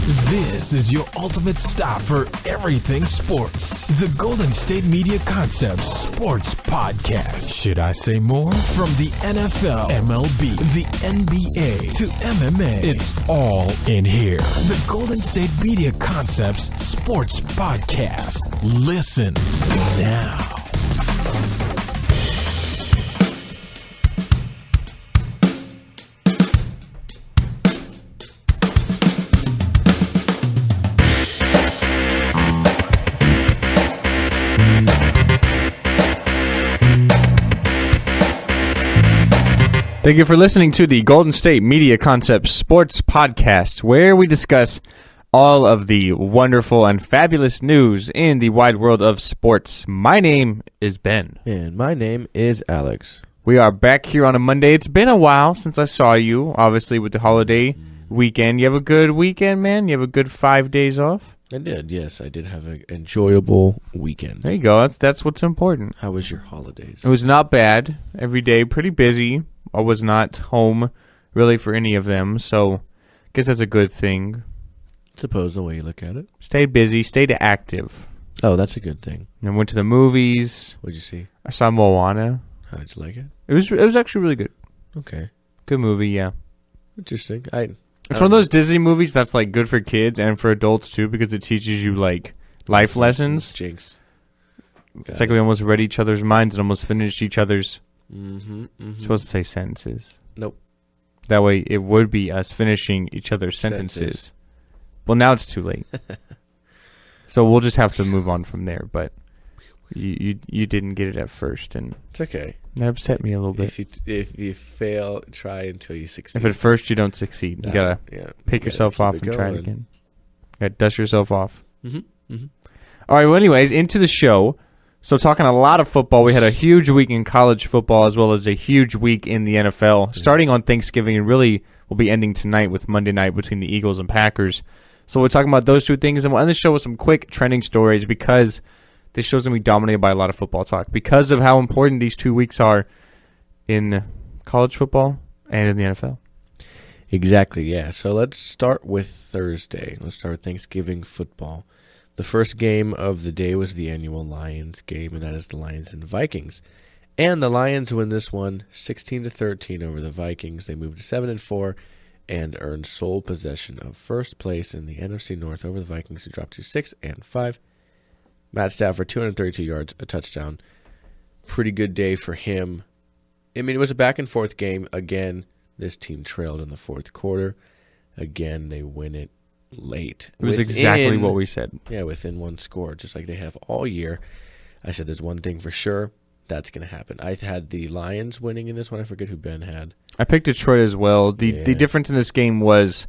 This is your ultimate stop for everything sports. The Golden State Media Concepts Sports Podcast. Should I say more? From the NFL, MLB, the NBA to MMA, it's all in here. The Golden State Media Concepts Sports Podcast. Listen now. Thank you for listening to the Golden State Media Concepts Sports Podcast, where we discuss all of the wonderful and fabulous news in the wide world of sports. My name is Ben. And my name is Alex. We are back here on a Monday. It's been a while since I saw you, obviously, with the holiday weekend. You have a good weekend, man? You have a good 5 days off? I did, yes. I did have an enjoyable weekend. There you go. That's what's important. How was your holidays? It was not bad. Every day, pretty busy. I was not home really for any of them, so I guess that's a good thing. Suppose the way you look at it. Stayed busy, stayed active. Oh, that's a good thing. And went to the movies. What'd you see? I saw Moana. How did you like it? It was actually really good. Okay. Good movie, yeah. Interesting. It's one of those Disney movies that's like good for kids and for adults too, because it teaches you like life lessons. Jinx. It's like we almost read each other's minds and almost finished each other's supposed to say sentences. Nope. That way it would be us finishing each other's sentences. Well, now it's too late. So we'll just have to move on from there. But you didn't get it at first, and it's okay. That upset me a little bit. If you fail, try until you succeed. If at first you don't succeed, you gotta pick yourself off and try it again. You gotta dust yourself off. All right. Well, anyways, into the show. So talking a lot of football, we had a huge week in college football as well as a huge week in the NFL, starting on Thanksgiving and really will be ending tonight with Monday night between the Eagles and Packers. So we're talking about those two things, and we'll end the show with some quick trending stories because this show's going to be dominated by a lot of football talk because of how important these 2 weeks are in college football and in the NFL. Exactly, yeah. So let's start with Thursday. Let's start with Thanksgiving football. The first game of the day was the annual Lions game, and that is the Lions and Vikings. And the Lions win this one 16-13 over the Vikings. They moved to 7-4 and earned sole possession of first place in the NFC North over the Vikings, who dropped to 6-5. Matt Stafford, 232 yards, a touchdown. Pretty good day for him. I mean, it was a back-and-forth game. Again, this team trailed in the fourth quarter. Again, they win it late. It was exactly what we said. Yeah, within one score, just like they have all year. I said there's one thing for sure. That's going to happen. I had the Lions winning in this one. I forget who Ben had. I picked Detroit as well. The difference in this game was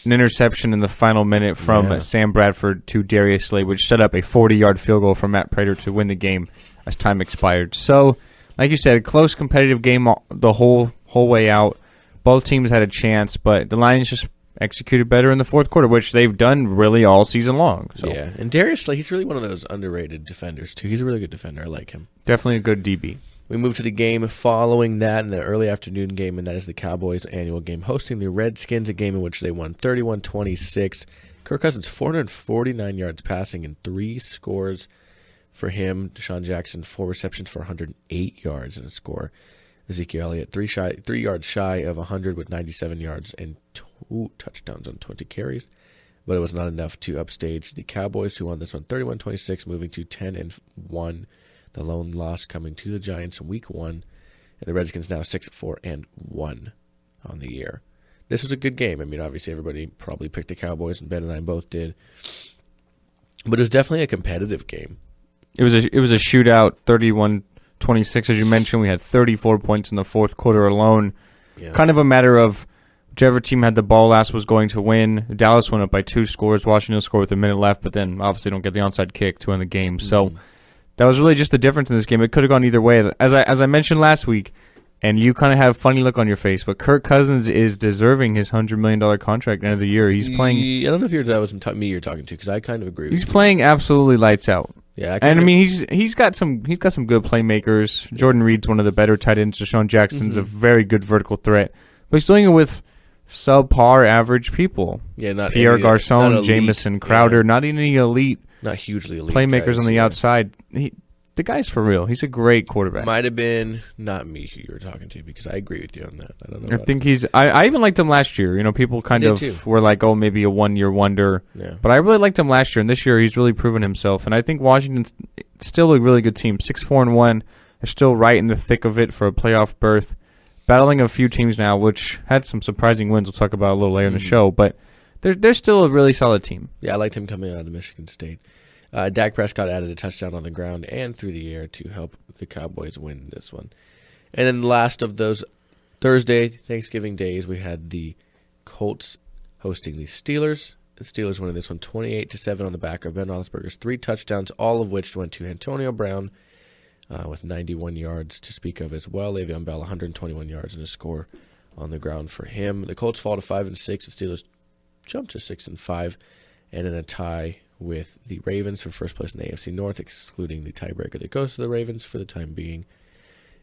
an interception in the final minute from Sam Bradford to Darius Slay, which set up a 40-yard field goal from Matt Prater to win the game as time expired. So, like you said, a close competitive game the whole way out. Both teams had a chance, but the Lions just executed better in the fourth quarter, which they've done really all season long. So. Yeah, and Darius Slay, he's really one of those underrated defenders, too. He's a really good defender. I like him. Definitely a good DB. We move to the game following that in the early afternoon game, and that is the Cowboys' annual game, hosting the Redskins, a game in which they won 31-26. Kirk Cousins, 449 yards passing and 3 scores for him. Deshaun Jackson, 4 receptions for 108 yards and a score. Ezekiel Elliott, 3 yards shy of 100 with 97 yards and 2 touchdowns on 20 carries. But it was not enough to upstage the Cowboys, who won this one 31-26, moving to 10-1. The lone loss coming to the Giants in Week 1. And the Redskins now 6-4-1 on the year. This was a good game. I mean, obviously everybody probably picked the Cowboys, and Ben and I both did. But it was definitely a competitive game. It was a shootout, 31-26, as you mentioned. We had 34 points in the fourth quarter alone. Yeah. Kind of a matter of whichever team had the ball last was going to win. Dallas went up by 2 scores. Washington scored with a minute left, but then obviously don't get the onside kick to win the game. So that was really just the difference in this game. It could have gone either way. As I mentioned last week, and you kind of have a funny look on your face, but Kirk Cousins is deserving his $100 million contract at the end of the year. He's playing. I don't know if that was me you're talking to, because I kind of agree with you. He's playing absolutely lights out. Yeah, I mean he's got some good playmakers. Jordan Reed's one of the better tight ends. Deshaun Jackson's a very good vertical threat, but he's doing it with subpar average people. Yeah, not Pierre any, Garçon, not Jamison Crowder, not any elite, not hugely elite playmakers guys, on the outside. The guy's for real. He's a great quarterback. Might have been not me who you were talking to, because I agree with you on that. I don't know. I think he's. I even liked him last year. You know, people kind of were like, "Oh, maybe a 1-year wonder." Yeah. But I really liked him last year, and this year he's really proven himself. And I think Washington's still a really good team. 6-4-1. They're still right in the thick of it for a playoff berth. Battling a few teams now, which had some surprising wins. We'll talk about a little later in the show, but they're still a really solid team. Yeah, I liked him coming out of Michigan State. Dak Prescott added a touchdown on the ground and through the air to help the Cowboys win this one. And then last of those Thursday, Thanksgiving days, we had the Colts hosting the Steelers. The Steelers winning this one 28-7 on the back of Ben Roethlisberger's 3 touchdowns, all of which went to Antonio Brown with 91 yards to speak of as well. Le'Veon Bell 121 yards and a score on the ground for him. The Colts fall to 5-6. The Steelers jump to 6-5, and in a tie with the Ravens for first place in the AFC North, excluding the tiebreaker that goes to the Ravens for the time being.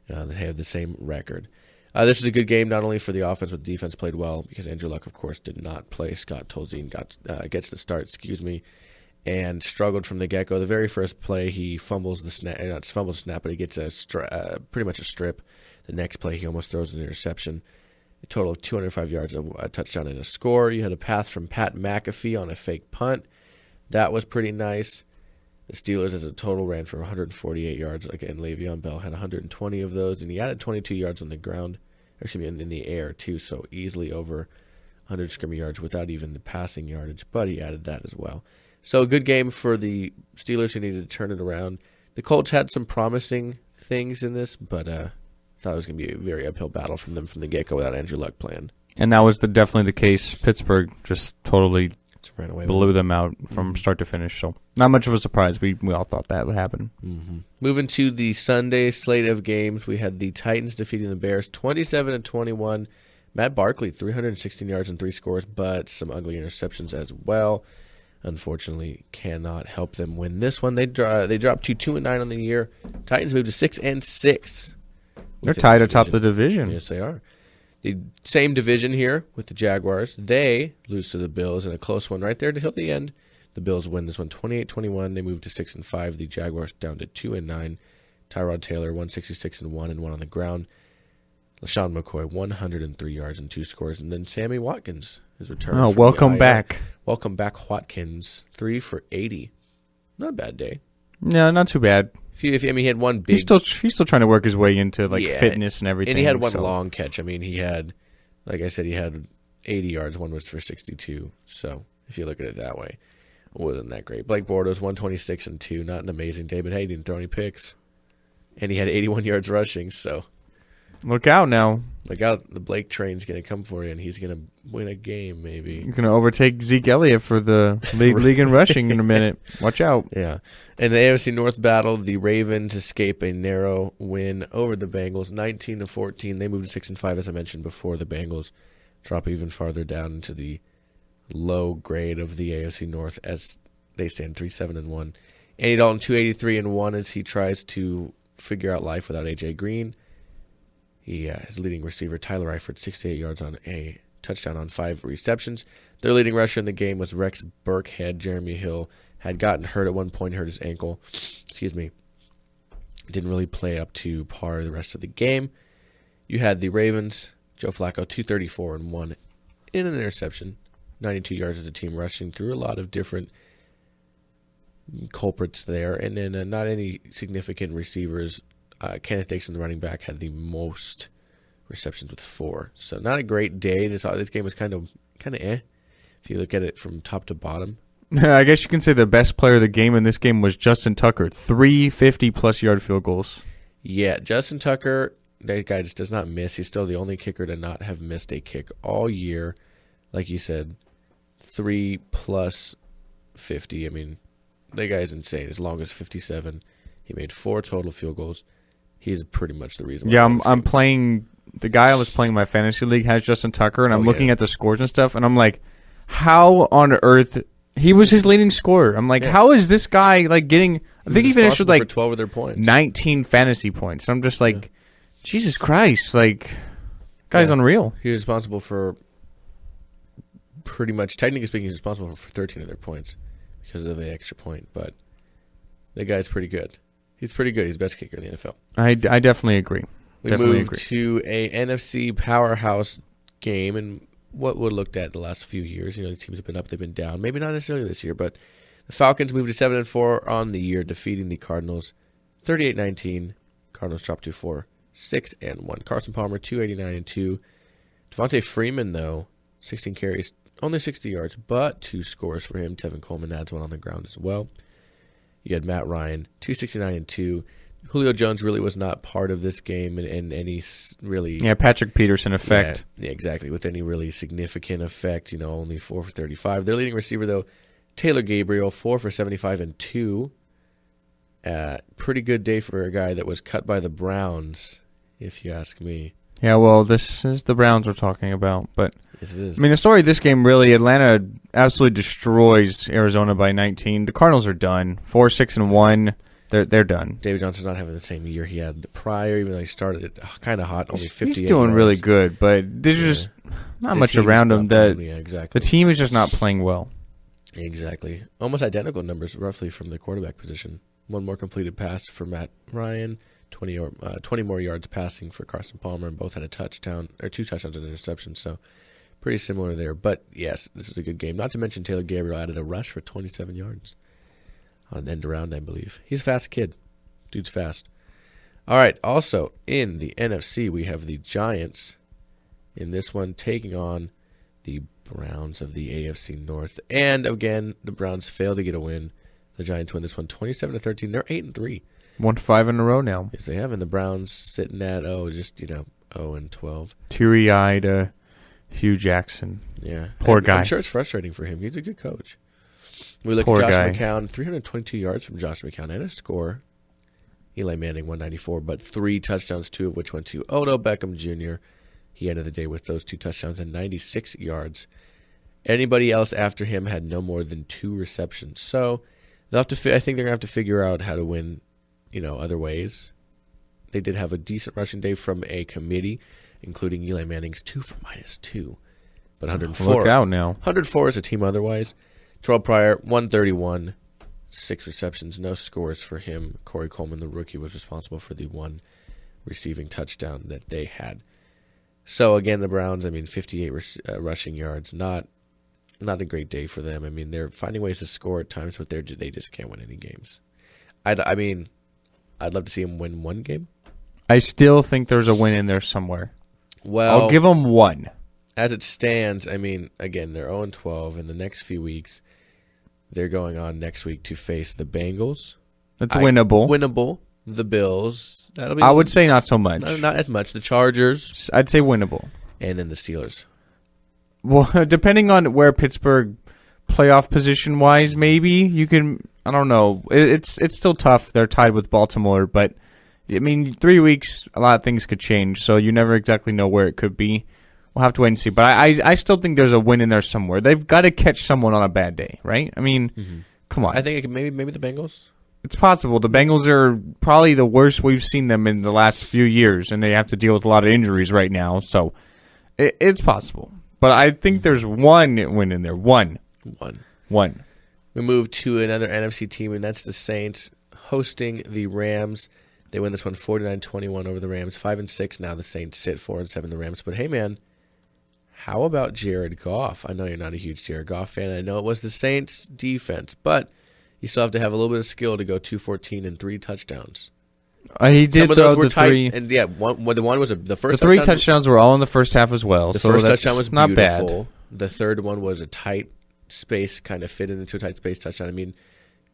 They have the same record. This is a good game, not only for the offense, but the defense played well, because Andrew Luck, of course, did not play. Scott Tolzien gets the start, and struggled from the get-go. The very first play, he fumbles the snap, but he gets pretty much a strip. The next play, he almost throws an interception. A total of 205 yards, a touchdown, and a score. You had a pass from Pat McAfee on a fake punt. That was pretty nice. The Steelers as a total ran for 148 yards. Again, Le'Veon Bell had 120 of those, and he added 22 yards on the ground. Actually, in the air, too, so easily over 100 scrimmage yards without even the passing yardage, but he added that as well. So a good game for the Steelers, who needed to turn it around. The Colts had some promising things in this, but thought it was going to be a very uphill battle from them from the get-go without Andrew Luck playing. And that was definitely the case. Pittsburgh just totally ran away blew them out from start to finish. So not much of a surprise. We all thought that would happen. Mm-hmm. Moving to the Sunday slate of games, we had the Titans defeating the Bears 27-21. Matt Barkley, 316 yards and 3 scores, but some ugly interceptions as well. Unfortunately, cannot help them win this one. They dropped to 2-9 on the year. Titans moved to 6-6. They're tied atop the division. Yes, they are. The same division here with the Jaguars. They lose to the Bills in a close one right there until the end. The Bills win this one 28-21. They move to 6-5. The Jaguars down to 2-9. Tyrod Taylor 166-1 and 1 on the ground. LaShawn McCoy 103 yards and 2 scores, and then Sammy Watkins is returned. Oh, welcome back. Welcome back, Watkins. 3 for 80. Not a bad day. No, not too bad. He had one big. He's still trying to work his way into fitness and everything. And he had one long catch. I mean, he had, like I said, he had 80 yards. One was for 62. So if you look at it that way, it wasn't that great. Blake Bortles 126-2. Not an amazing day, but hey, he didn't throw any picks, and he had 81 yards rushing. So look out now. Look out! The Blake train's gonna come for you, and he's gonna win a game. Maybe he's gonna overtake Zeke Elliott for the league in rushing in a minute. Watch out! Yeah. In the AFC North battle, the Ravens escape a narrow win over the Bengals, 19-14. They moved to 6-5, as I mentioned before. The Bengals drop even farther down into the low grade of the AFC North as they stand 3-7-1. Andy Dalton 283-1 as he tries to figure out life without A.J. Green. His leading receiver, Tyler Eifert, 68 yards on a touchdown on 5 receptions. Their leading rusher in the game was Rex Burkhead. Jeremy Hill had gotten hurt at one point, hurt his ankle. Didn't really play up to par the rest of the game. You had the Ravens, Joe Flacco, 234-1 in an interception. 92 yards as a team, rushing through a lot of different culprits there. And then not any significant receivers. Kenneth Dixon, the running back, had the most receptions with 4. So not a great day. This game was kind of if you look at it from top to bottom. I guess you can say the best player of the game in this game was Justin Tucker. 3 50-plus yard field goals. Yeah, Justin Tucker, that guy just does not miss. He's still the only kicker to not have missed a kick all year. Like you said, 3 plus 50. I mean, that guy is insane. As long as 57. He made 4 total field goals. He's pretty much the reason why. Yeah, I'm playing. The guy I was playing my fantasy league has Justin Tucker, and I'm looking at the scores and stuff, and I'm like, how on earth? He was his leading scorer. I'm like, how is this guy getting? I think he finished with 12 of their points, 19 fantasy points. I'm just like, Jesus Christ, guy's unreal. He was responsible for 11 of their points. 12 of their points. 19 fantasy points. I'm just like, Jesus Christ, guy's unreal. He was responsible for 11 of their points. 19 fantasy points. I'm just like, Jesus Christ, guy's unreal. 11 pretty much, technically speaking, he's responsible for 13 of their points because of an extra point. But the guy's pretty good. He's pretty good. He's the best kicker in the NFL. I definitely agree. We moved to a NFC powerhouse game, and what we looked at the last few years. The teams have been up, they've been down. Maybe not necessarily this year, but the Falcons moved to 7-4 on the year, defeating the Cardinals 38-19. Cardinals dropped to 4-6-1. Carson Palmer 289-2. Devontae Freeman though 16 carries, only 60 yards, but 2 scores for him. Tevin Coleman adds one on the ground as well. You had Matt Ryan 269-2. Julio Jones really was not part of this game in any really... Yeah, Patrick Peterson effect. Yeah, exactly. With any really significant effect, only 4 for 35. Their leading receiver, though, Taylor Gabriel, 4 for 75 and 2. Pretty good day for a guy that was cut by the Browns, if you ask me. Yeah, well, this is the Browns we're talking about. But yes, it is. I mean, the story of this game, really, Atlanta absolutely destroys Arizona by 19. The Cardinals are done. 4-6-1. They're done. David Johnson's not having the same year he had prior, even though he started it kind of hot, only 50. He's doing really good, but there's just not much around him. Exactly. The team is just not playing well. Exactly. Almost identical numbers, roughly, from the quarterback position. One more completed pass for Matt Ryan, 20 more yards passing for Carson Palmer, and both had a touchdown, or 2 touchdowns and an interception, so pretty similar there. But, yes, this is a good game. Not to mention Taylor Gabriel added a rush for 27 yards. On an end around, I believe. He's a fast kid. Dude's fast. All right, also in the NFC, we have the Giants in this one taking on the Browns of the AFC North. And again, the Browns fail to get a win. The Giants win this one 27-13. They're 8-3. Won 5 in a row now. Yes, they have. And the Browns sitting at 0-12. Teary-eyed Hugh Jackson. Yeah. Poor guy. I'm sure it's frustrating for him. He's a good coach. We look at Josh McCown, 322 yards from Josh McCown, and a score. Eli Manning, 194, but 3 touchdowns, 2 of which went to Odell Beckham Jr. He ended the day with those 2 touchdowns and 96 yards. Anybody else after him had no more than 2 receptions. So they'll have to. I think they're going to have to figure out how to win, other ways. They did have a decent rushing day from a committee, including Eli Manning's 2 for -2, but 104. Look out now. 104 is a team otherwise. Terrell Pryor, 131, 6 receptions, no scores for him. Corey Coleman, the rookie, was responsible for the 1 receiving touchdown that they had. So, again, the Browns, 58 rushing yards, not a great day for them. They're finding ways to score at times, but they just can't win any games. I'd love to see them win 1 game. I still think there's a win in there somewhere. Well, I'll give them 1. As it stands, again, they're 0-12 in the next few weeks. They're going on next week to face the Bengals. That's winnable. Winnable. The Bills. That'll be. I would say not so much. Not as much. The Chargers. I'd say winnable. And then the Steelers. Well, depending on where Pittsburgh playoff position-wise, maybe you can. I don't know. It's still tough. They're tied with Baltimore, but 3 weeks, a lot of things could change. So you never exactly know where it could be. We'll have to wait and see. But I still think there's a win in there somewhere. They've got to catch someone on a bad day, right? Come on. I think maybe the Bengals. It's possible. The Bengals are probably the worst we've seen them in the last few years, and they have to deal with a lot of injuries right now. So it's possible. But I think there's 1 win in there. One. We move to another NFC team, and that's the Saints hosting the Rams. They win this one 49-21 over the Rams. 5-6 now. The Saints sit 4-7 the Rams. But hey, man. How about Jared Goff? I know you're not a huge Jared Goff fan. I know it was the Saints' defense, but you still have to have a little bit of skill to go 214 and 3 touchdowns. He did. Some of those were tight, 3. And the one was the first. The 3 touchdowns were all in the first half as well. The first touchdown was not beautiful. Bad. The third one was a tight space, kind of fit into a tight space touchdown.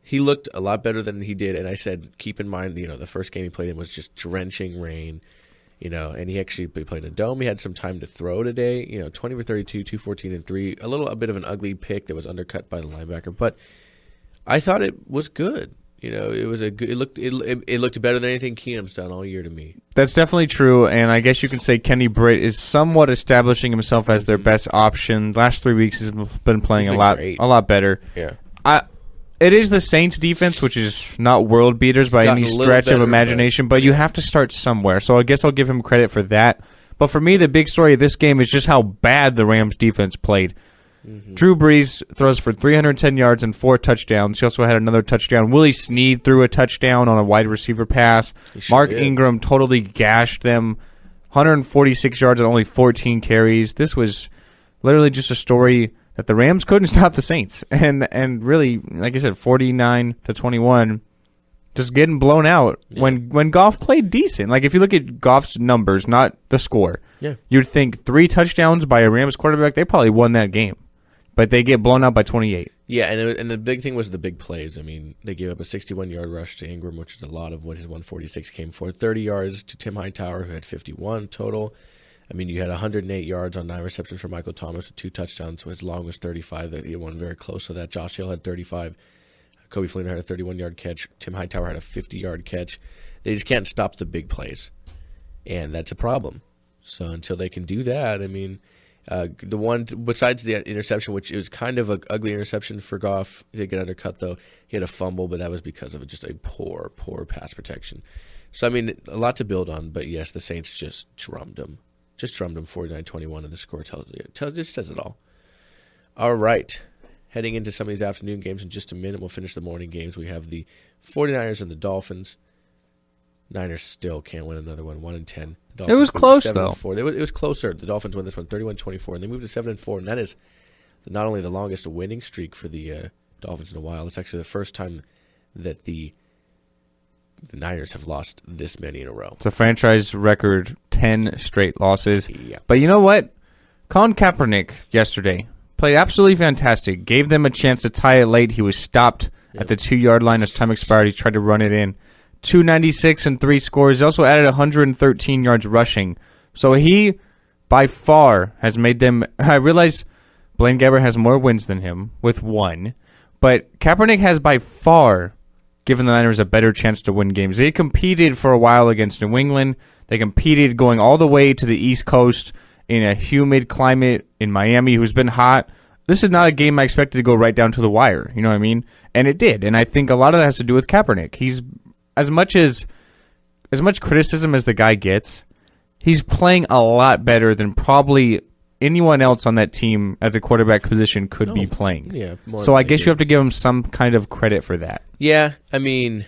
He looked a lot better than he did, and I said, keep in mind, the first game he played in was just drenching rain. And he actually played a dome. He had some time to throw today. 20 for 32, 214 and 3. A bit of an ugly pick that was undercut by the linebacker, but I thought it was good. It was it looked better than anything Keenum's done all year to me. That's definitely true, and I guess you can say Kenny Britt is somewhat establishing himself as their best option. Last 3 weeks he's been playing a lot better. Yeah. It is the Saints' defense, which is not world beaters by any stretch of imagination, but you have to start somewhere. So I guess I'll give him credit for that. But for me, the big story of this game is just how bad the Rams' defense played. Mm-hmm. Drew Brees throws for 310 yards and 4 touchdowns. He also had another touchdown. Willie Snead threw a touchdown on a wide receiver pass. Mark Ingram totally gashed them. 146 yards and only 14 carries. This was literally just a story that the Rams couldn't stop the Saints. And really, like I said, 49-21, just getting blown out when Goff played decent. Like, if you look at Goff's numbers, not the score, you'd think 3 touchdowns by a Rams quarterback, they probably won that game. But they get blown out by 28. Yeah, and the big thing was the big plays. I mean, they gave up a 61-yard rush to Ingram, which is a lot of what his 146 came for. 30 yards to Tim Hightower, who had 51 total. I mean, you had 108 yards on 9 receptions for Michael Thomas with 2 touchdowns, so his long was 35. He had one very close to that. Josh Hill had 35. Kobe Fleener had a 31-yard catch. Tim Hightower had a 50-yard catch. They just can't stop the big plays, and that's a problem. So until they can do that, I mean, the one besides the interception, which is kind of an ugly interception for Goff, he did get undercut though. He had a fumble, but that was because of just a poor pass protection. So I mean, a lot to build on. But yes, the Saints just drummed them 49-21, and the score just says it all. All right. Heading into some of these afternoon games in just a minute, we'll finish the morning games. We have the 49ers and the Dolphins. Niners still can't win another one, 1-10. It was close, though. It was closer. The Dolphins won this one, 31-24, and they moved to 7-4, and that is not only the longest winning streak for the Dolphins in a while, it's actually the first time that the Niners have lost this many in a row. It's a franchise record, 10 straight losses. Yeah. But you know what? Colin Kaepernick yesterday played absolutely fantastic. Gave them a chance to tie it late. He was stopped at the 2-yard line as time expired. He tried to run it in. 296 and 3 scores. He also added 113 yards rushing. So he, by far, has made them... I realize Blaine Gabbert has more wins than him with 1. But Kaepernick has by far given the Niners a better chance to win games. They competed for a while against New England. They competed going all the way to the East Coast in a humid climate in Miami, who's been hot. This is not a game I expected to go right down to the wire. You know what I mean? And it did. And I think a lot of that has to do with Kaepernick. He's... As much criticism as the guy gets, he's playing a lot better than probably anyone else on that team at the quarterback position could be playing. Yeah. So I guess you have to give him some kind of credit for that. Yeah, I mean,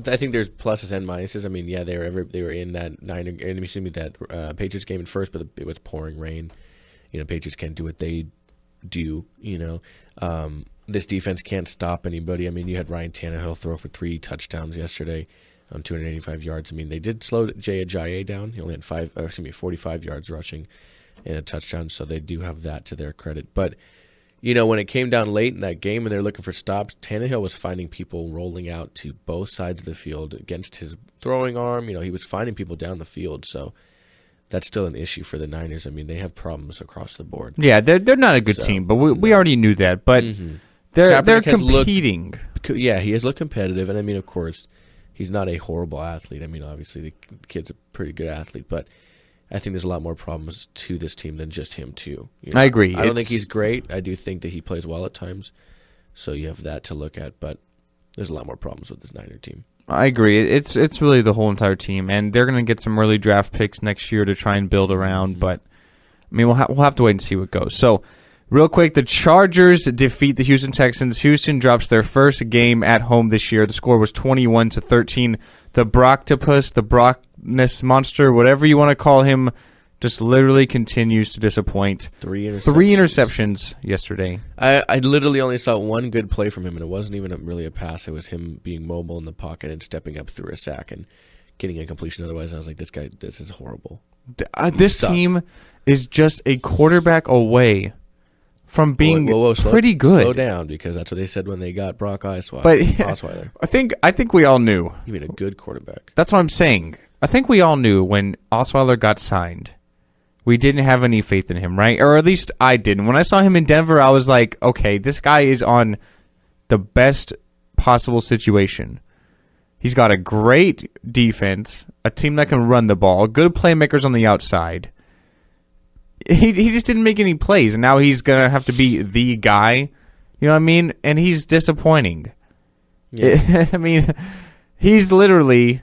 I think there's pluses and minuses. I mean, yeah, they were in that that Patriots game at first, but it was pouring rain. You know, Patriots can't do what they do. You know. This defense can't stop anybody. I mean, you had Ryan Tannehill throw for 3 touchdowns yesterday on 285 yards. I mean, they did slow Jay Ajayi down. He only had 45 yards rushing and a touchdown, so they do have that to their credit. But, you know, when it came down late in that game and they're looking for stops, Tannehill was finding people rolling out to both sides of the field against his throwing arm. You know, he was finding people down the field, so that's still an issue for the Niners. I mean, they have problems across the board. Yeah, they're not a good team, but we already knew that. But they're competing. He has looked competitive, and I mean, of course, he's not a horrible athlete. I mean, obviously, the kid's a pretty good athlete, but I think there's a lot more problems to this team than just him, too. You know, I agree. I don't think he's great. I do think that he plays well at times, so you have that to look at, but there's a lot more problems with this Niner team. I agree. It's really the whole entire team, and they're going to get some early draft picks next year to try and build around, but I mean, we'll have to wait and see what goes. So, real quick, the Chargers defeat the Houston Texans. Houston drops their first game at home this year. The score was 21-13. The Broctopus, the Brockness monster, whatever you want to call him, just literally continues to disappoint. 3 interceptions yesterday. I literally only saw one good play from him, and it wasn't even really a pass. It was him being mobile in the pocket and stepping up through a sack and getting a completion. Otherwise, I was like, this is horrible. This team is just a quarterback away from being pretty good. Slow down, because that's what they said when they got Brock Osweiler. I think we all knew. You mean a good quarterback? That's what I'm saying. I think we all knew when Osweiler got signed, we didn't have any faith in him, right? Or at least I didn't. When I saw him in Denver, I was like, okay, this guy is on the best possible situation. He's got a great defense, a team that can run the ball, good playmakers on the outside. He just didn't make any plays, and now he's going to have to be the guy. You know what I mean? And he's disappointing. Yeah. I mean, he's literally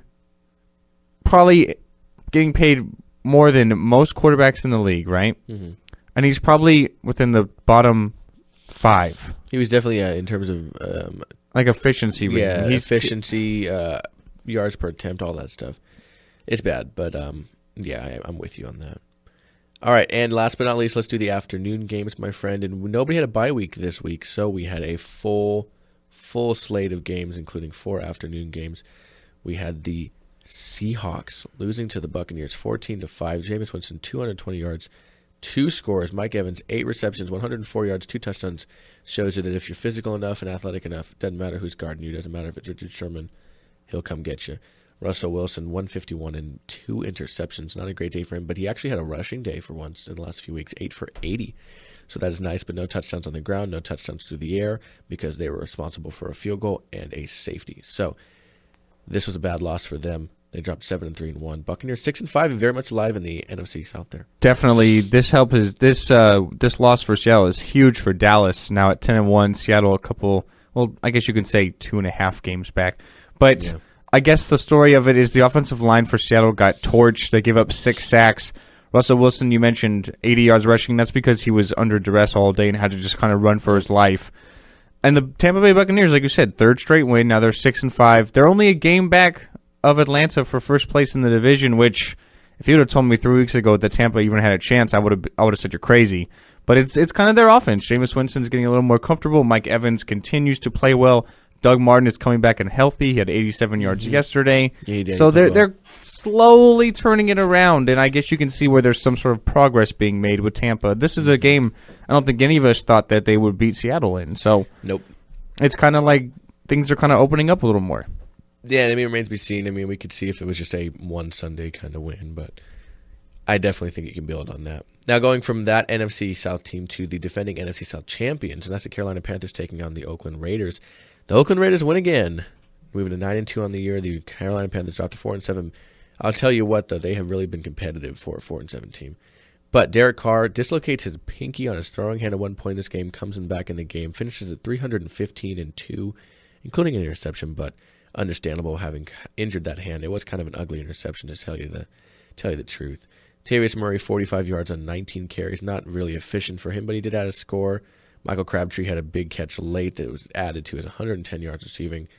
probably getting paid more than most quarterbacks in the league, right? Mm-hmm. And he's probably within the bottom 5. He was definitely, in terms of... like efficiency. Yeah, efficiency, yards per attempt, all that stuff. It's bad, but yeah, I'm with you on that. All right, and last but not least, let's do the afternoon games, my friend. And nobody had a bye week this week, so we had a full slate of games, including 4 afternoon games. We had the Seahawks losing to the Buccaneers 14-5. Jameis Winston, 220 yards, 2 scores. Mike Evans, 8 receptions, 104 yards, 2 touchdowns. Shows you that if you're physical enough and athletic enough, it doesn't matter who's guarding you. It doesn't matter if it's Richard Sherman. He'll come get you. Russell Wilson, 151 and 2 interceptions. Not a great day for him, but he actually had a rushing day for once in the last few weeks, 8 for 80. So that is nice, but no touchdowns on the ground, no touchdowns through the air because they were responsible for a field goal and a safety. So this was a bad loss for them. They dropped 7-3-1. Buccaneers 6-5 and very much alive in the NFC South there. Definitely, this loss for Seattle is huge for Dallas. Now at 10-1, Seattle a couple. Well, I guess you can say 2.5 games back, but. Yeah. I guess the story of it is the offensive line for Seattle got torched. They gave up 6 sacks. Russell Wilson, you mentioned 80 yards rushing. That's because he was under duress all day and had to just kind of run for his life. And the Tampa Bay Buccaneers, like you said, 3rd straight win. Now they're 6-5. They're only a game back of Atlanta for first place in the division, which if you would have told me 3 weeks ago that Tampa even had a chance, I would have said you're crazy. But it's kind of their offense. Jameis Winston's getting a little more comfortable. Mike Evans continues to play well. Doug Martin is coming back and healthy. He had 87 yards yesterday. Yeah, so they're slowly turning it around, and I guess you can see where there's some sort of progress being made with Tampa. This is a game I don't think any of us thought that they would beat Seattle in. So nope. It's kind of like things are kind of opening up a little more. Yeah, I mean, it remains to be seen. I mean, we could see if it was just a one Sunday kind of win, but I definitely think you can build on that. Now, going from that NFC South team to the defending NFC South champions, and that's the Carolina Panthers taking on the Oakland Raiders. The Oakland Raiders win again, moving to 9-2 on the year. The Carolina Panthers dropped to 4-7. I'll tell you what, though, they have really been competitive for a 4-7 team. But Derek Carr dislocates his pinky on his throwing hand at one point in this game, comes back in the game, finishes at 315-2, including an interception, but understandable having injured that hand. It was kind of an ugly interception, to tell you the truth. Tavius Murray, 45 yards on 19 carries, not really efficient for him, but he did add a score. Michael Crabtree had a big catch late that was added to his 110 yards receiving.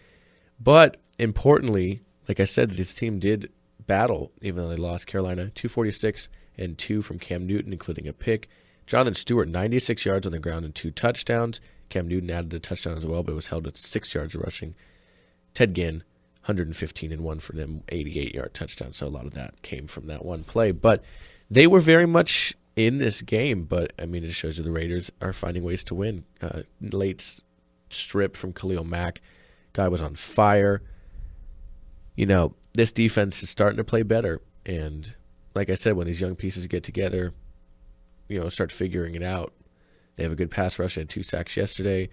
But importantly, like I said, this team did battle, even though they lost. Carolina, 246-2 from Cam Newton, including a pick. Jonathan Stewart, 96 yards on the ground and 2 touchdowns. Cam Newton added a touchdown as well, but was held with 6 yards rushing. Ted Ginn, 115-1 for them, 88-yard touchdown. So a lot of that came from that one play. But they were very much in this game, but I mean, it shows you the Raiders are finding ways to win. Late strip from Khalil Mack. Guy was on fire. You know, this defense is starting to play better. And like I said, when these young pieces get together, you know, start figuring it out. They have a good pass rush. They had 2 sacks yesterday.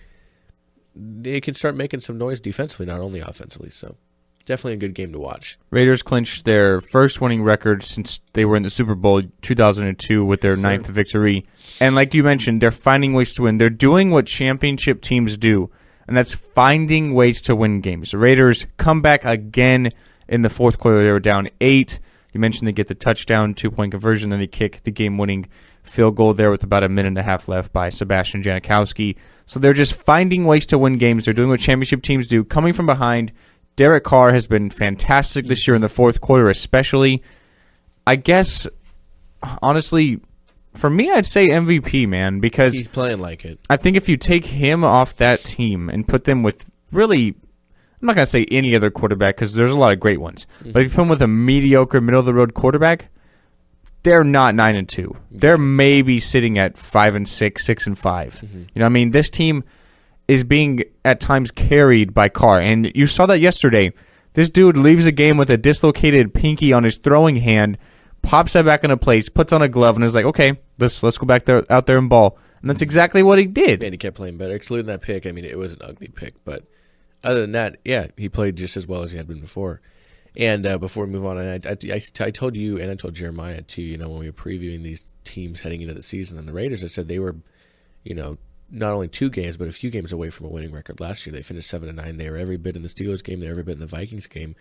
They can start making some noise defensively, not only offensively. So definitely a good game to watch. Raiders clinched their first winning record since they were in the Super Bowl 2002 with their 9th victory. And like you mentioned, they're finding ways to win. They're doing what championship teams do, and that's finding ways to win games. The Raiders come back again in the fourth quarter. They were down 8. You mentioned they get the touchdown, 2-point conversion, then they kick the game-winning field goal there with about a minute and a half left by Sebastian Janikowski. So they're just finding ways to win games. They're doing what championship teams do, coming from behind. Derek Carr has been fantastic this year in the fourth quarter especially. I guess, honestly, for me, I'd say MVP, man, because he's playing like it. I think if you take him off that team and put them with really, I'm not going to say any other quarterback because there's a lot of great ones, but if you put them with a mediocre, middle-of-the-road quarterback, they're not 9-2. They're maybe sitting at 5-6, 6-5. You know what I mean? This team is being at times carried by Carr. And you saw that yesterday. This dude leaves a game with a dislocated pinky on his throwing hand, pops that back into place, puts on a glove, and is like, okay, let's go back there out there and ball. And that's exactly what he did. And he kept playing better. Excluding that pick, I mean, it was an ugly pick. But other than that, yeah, he played just as well as he had been before. And before we move on, I told you, and I told Jeremiah too, you know, when we were previewing these teams heading into the season, and the Raiders, I said they were, you know, not only 2 games, but a few games away from a winning record last year. They finished 7-9. They were every bit in the Steelers game. They were every bit in the Vikings game.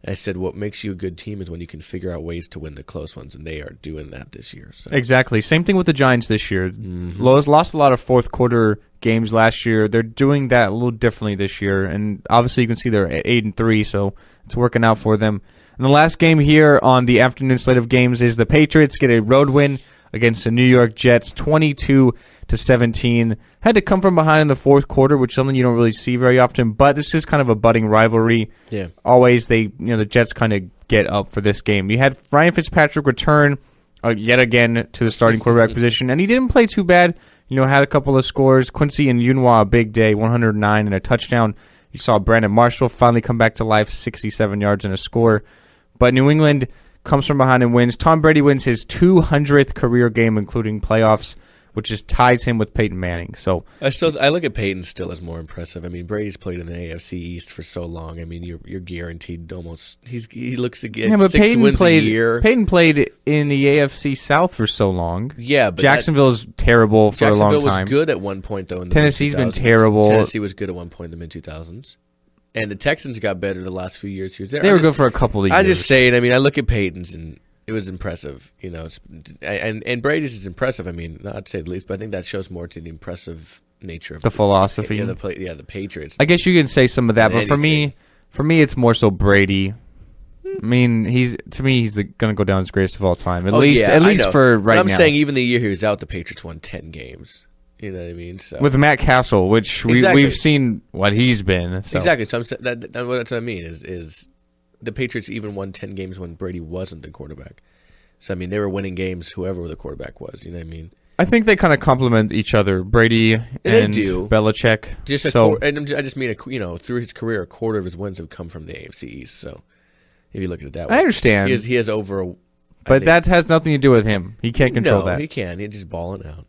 And I said, what makes you a good team is when you can figure out ways to win the close ones, and they are doing that this year. So. Exactly. Same thing with the Giants this year. Lost a lot of fourth quarter games last year. They're doing that a little differently this year, and obviously you can see they're at 8-3, so it's working out for them. And the last game here on the afternoon slate of games is the Patriots get a road win against the New York Jets, 22-17. Had to come from behind in the fourth quarter, which is something you don't really see very often, but this is kind of a budding rivalry. Yeah. Always the Jets kind of get up for this game. You had Ryan Fitzpatrick return yet again to the starting quarterback position, and he didn't play too bad. Had a couple of scores. Quincy and Yunwa, a big day, 109 and a touchdown. You saw Brandon Marshall finally come back to life, 67 yards and a score. But New England comes from behind and wins. Tom Brady wins his 200th career game, including playoffs, which just ties him with Peyton Manning. So I look at Peyton still as more impressive. I mean, Brady's played in the AFC East for so long. I mean, you're guaranteed almost. He looks to get 6 wins a year. Peyton played in the AFC South for so long. Yeah, but Jacksonville's terrible for a long time. Jacksonville was good at one point though. In the Tennessee's mid-2000s. been terrible. Tennessee was good at one point in the mid-2000s. And the Texans got better the last few years he was there. They were good for a couple of years. I just say it. I mean, I look at Peyton's and it was impressive, and Brady's is impressive. I mean, not to say the least, but I think that shows more to the impressive nature of the philosophy. The Patriots. I guess you can say some of that, but for me, it's more so Brady. I mean, he's going to go down as greatest of all time, at least for right now. I'm saying even the year he was out, the Patriots won 10 games. You know what I mean? So. With Matt Castle, which we've seen what he's been. So. Exactly. So that's what I mean is the Patriots even won 10 games when Brady wasn't the quarterback. So, I mean, they were winning games whoever the quarterback was. You know what I mean? I think they kind of complement each other, Brady and Belichick. I just mean, through his career, a quarter of his wins have come from the AFC East. So, if you look at it that way. I understand. He has over... But that has nothing to do with him. He can't control that. No, he can. He's just balling out.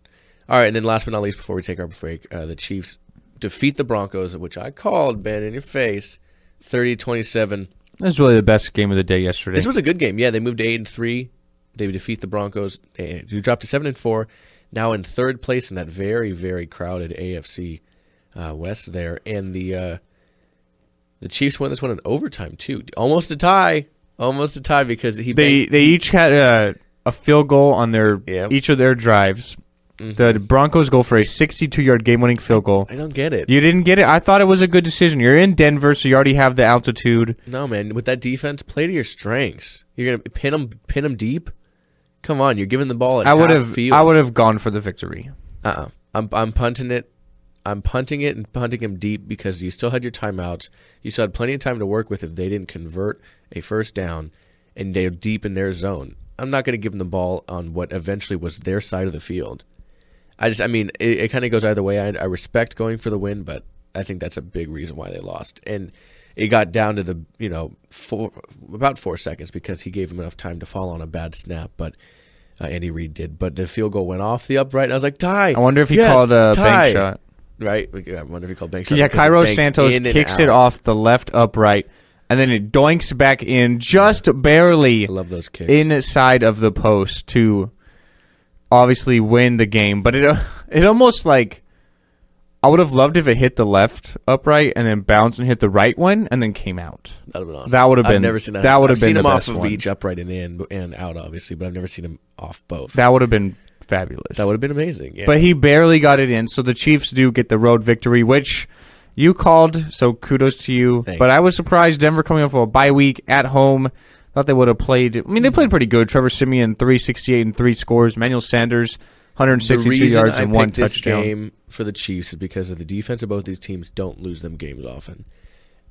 All right, and then last but not least, before we take our break, the Chiefs defeat the Broncos, which I called, Ben, in your face, 30-27. That was really the best game of the day yesterday. This was a good game. Yeah, they moved to 8-3. They defeat the Broncos. They dropped to 7-4. Now in third place in that very, very crowded AFC West there. And the Chiefs won this one in overtime, too. Almost a tie. Because they each had a field goal on each of their drives. Mm-hmm. The Broncos go for a 62-yard game-winning field goal. I don't get it. You didn't get it? I thought it was a good decision. You're in Denver, so you already have the altitude. No, man. With that defense, play to your strengths. You're going to pin them deep? Come on. You're giving the ball at half field. I would have gone for the victory. I'm punting it. I'm punting it and punting him deep because you still had your timeouts. You still had plenty of time to work with if they didn't convert a first down and they're deep in their zone. I'm not going to give them the ball on what eventually was their side of the field. It kind of goes either way. I respect going for the win, but I think that's a big reason why they lost. And it got down to the about 4 seconds because he gave him enough time to fall on a bad snap, but Andy Reid did. But the field goal went off the upright, and I was like, tie. I wonder if he called a bank shot. Right? I wonder if he called bank shot. Yeah, Cairo Santos kicks it off the left upright, and then it doinks back in just barely. I love those kicks. Inside of the post to obviously win the game, but it almost like I would have loved if it hit the left upright and then bounced and hit the right one and then came out. That would have been awesome. That would have been. I've never seen that. That would have been the best one. I've seen him off of each upright and out, obviously, but I've never seen him off both. That would have been fabulous. That would have been amazing. Yeah. But he barely got it in, so the Chiefs do get the road victory, which you called. So kudos to you. Thanks. But I was surprised Denver coming off of a bye week at home. Thought they would have played. I mean, they played pretty good. Trevor Siemian 368 and 3 scores. Manuel Sanders 162 yards and 1 touchdown. This game for the Chiefs is because of the defense of both these teams don't lose them games often.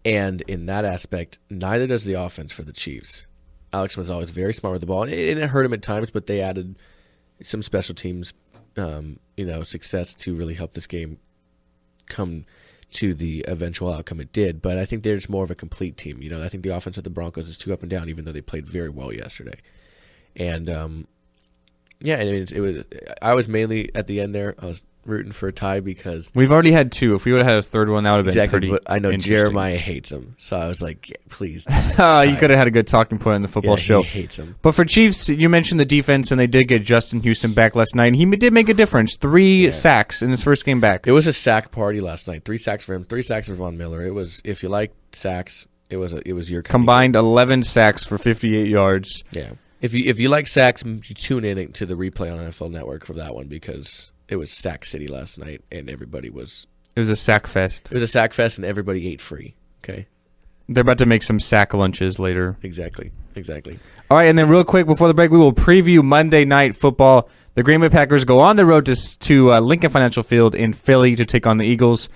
And in that aspect, neither does the offense for the Chiefs. Alex was always very smart with the ball. And it hurt him at times, but they added some special teams success to really help this game come to the eventual outcome it did. But I think they're just more of a complete team. I think the offense of the Broncos is too up and down, even though they played very well yesterday. And it was. I was mainly at the end there. I was rooting for a tie because we've already had 2. If we would have had a third one, that would have been pretty. But I know Jeremiah hates him, so I was like, yeah, please. Tie. You could have had a good talking point on the football show. He hates him. But for Chiefs, you mentioned the defense, and they did get Justin Houston back last night. And he did make a difference. 3 sacks in his first game back. It was a sack party last night. 3 sacks for him. 3 sacks for Von Miller. It was. If you like sacks, It was your combined 11 sacks for 58 yards. Yeah. If you like sacks, you tune in to the replay on NFL Network for that one because it was Sack City last night and everybody was. It was a sack fest. It was a sack fest and everybody ate free. Okay. They're about to make some sack lunches later. Exactly. All right, and then real quick before the break, we will preview Monday Night Football. The Green Bay Packers go on the road to Lincoln Financial Field in Philly to take on the Eagles.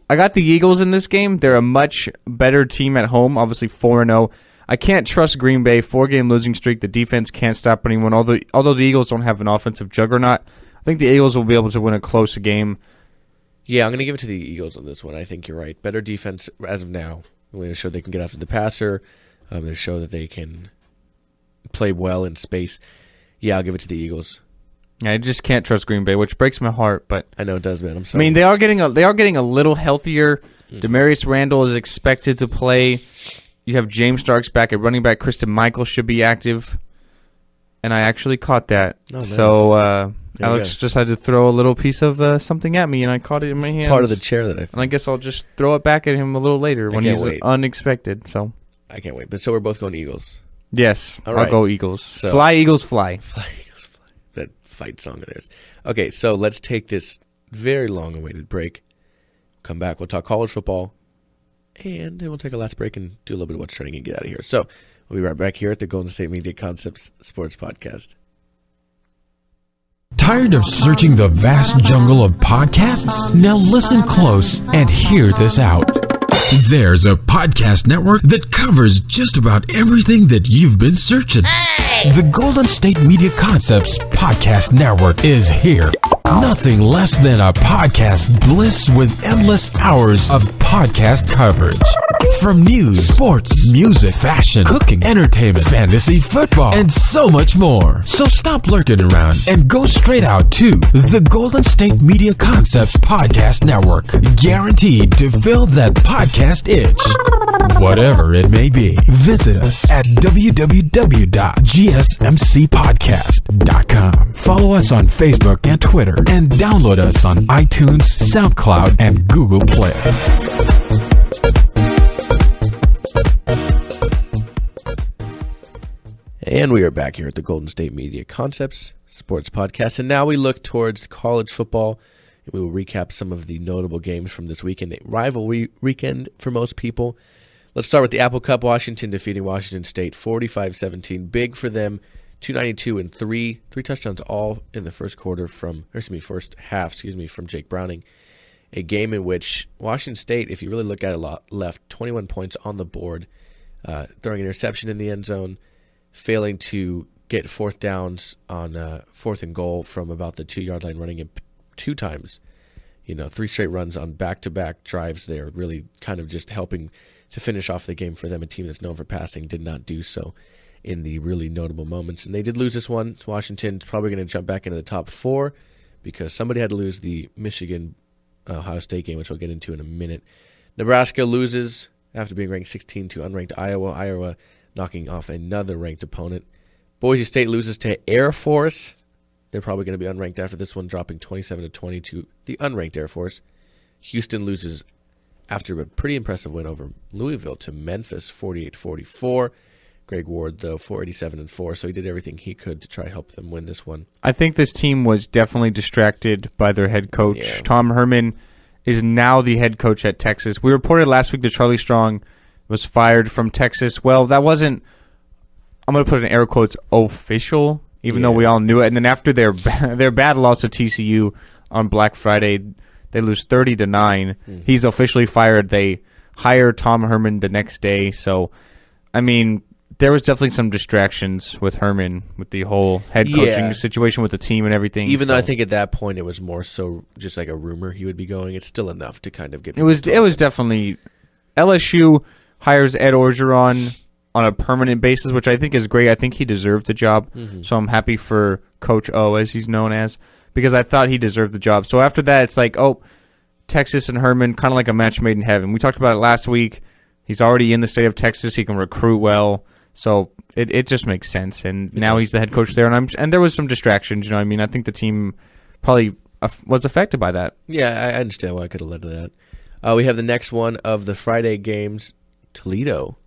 I got the Eagles in this game. They're a much better team at home, obviously 4-0. I can't trust Green Bay. 4-game losing streak. The defense can't stop anyone. Although the Eagles don't have an offensive juggernaut, I think the Eagles will be able to win a close game. Yeah, I'm going to give it to the Eagles on this one. I think you're right. Better defense as of now. They show they can get after the passer. They show that they can play well in space. Yeah, I'll give it to the Eagles. I just can't trust Green Bay, which breaks my heart. But I know it does, man. I'm sorry. I mean, they are getting a little healthier. Demarius Randall is expected to play. You have James Starks back at running back. Kristen Michaels should be active. And I actually caught that. Oh, nice. So Alex just had to throw a little piece of something at me, and I caught it in my hands. Part of the chair that I found. And I guess I'll just throw it back at him a little later when he's unexpected. So I can't wait. But so we're both going Eagles. Yes, all right. I'll go Eagles. So, fly, Eagles, fly. Fly, Eagles, fly. That fight song of theirs. Okay, so let's take this very long-awaited break. Come back. We'll talk college football. And then we'll take a last break and do a little bit of what's trending and get out of here. So we'll be right back here at the Golden State Media Concepts Sports Podcast. Tired of searching the vast jungle of podcasts? Now listen close and hear this out. There's a podcast network that covers just about everything that you've been searching. Hey! The Golden State Media Concepts Podcast Network is here. Nothing less than a podcast bliss with endless hours of podcast coverage. From news, sports, music, fashion, cooking, entertainment, fantasy, football, and so much more. So stop lurking around and go straight out to the Golden State Media Concepts Podcast Network. Guaranteed to fill that podcast itch. Whatever it may be. Visit us at www.gsmcpodcast.com. Follow us on Facebook and Twitter, and download us on iTunes, SoundCloud, and Google Play. And we are back here at the Golden State Media Concepts Sports Podcast. And now we look towards college football. And we will recap some of the notable games from this weekend. A rivalry weekend for most people. Let's start with the Apple Cup. Washington defeating Washington State 45-17. Big for them. 292 and three touchdowns all in the first half from Jake Browning. A game in which Washington State, if you really look at it, left 21 points on the board, throwing an interception in the end zone, failing to get fourth downs on fourth and goal from about the 2-yard line, running it 2 times. 3 straight runs on back-to-back drives there, really kind of just helping to finish off the game for them. A team that's known for passing did not do so in the really notable moments. And they did lose this one. Washington's probably going to jump back into the top 4 because somebody had to lose the Michigan-Ohio State game, which we'll get into in a minute. Nebraska loses after being ranked 16 to unranked Iowa. Iowa knocking off another ranked opponent. Boise State loses to Air Force. They're probably going to be unranked after this one, dropping 27-20 to the unranked Air Force. Houston loses after a pretty impressive win over Louisville to Memphis, 48-44. Greg Ward, though, 487-4, so he did everything he could to try to help them win this one. I think this team was definitely distracted by their head coach. Yeah. Tom Herman is now the head coach at Texas. We reported last week that Charlie Strong was fired from Texas. Well, that wasn't, I'm going to put in air quotes, official, even though we all knew it. And then after their bad loss to TCU on Black Friday, they lose 30-9. He's officially fired. They hire Tom Herman the next day. So, I mean, there was definitely some distractions with Herman, with the whole head coaching situation with the team and everything. Even though I think at that point it was more so just like a rumor he would be going, it's still enough to kind of get. It was definitely LSU hires Ed Orgeron on a permanent basis, which I think is great. I think he deserved the job, so I'm happy for Coach O, as he's known as, because I thought he deserved the job. So after that, it's like, Texas and Herman, kind of like a match made in heaven. We talked about it last week. He's already in the state of Texas. He can recruit well. So it just makes sense, and now he's the head coach there, and there was some distractions. I mean, I think the team probably was affected by that. Yeah, I understand why it could have led to that. We have the next one of the Friday games. Toledo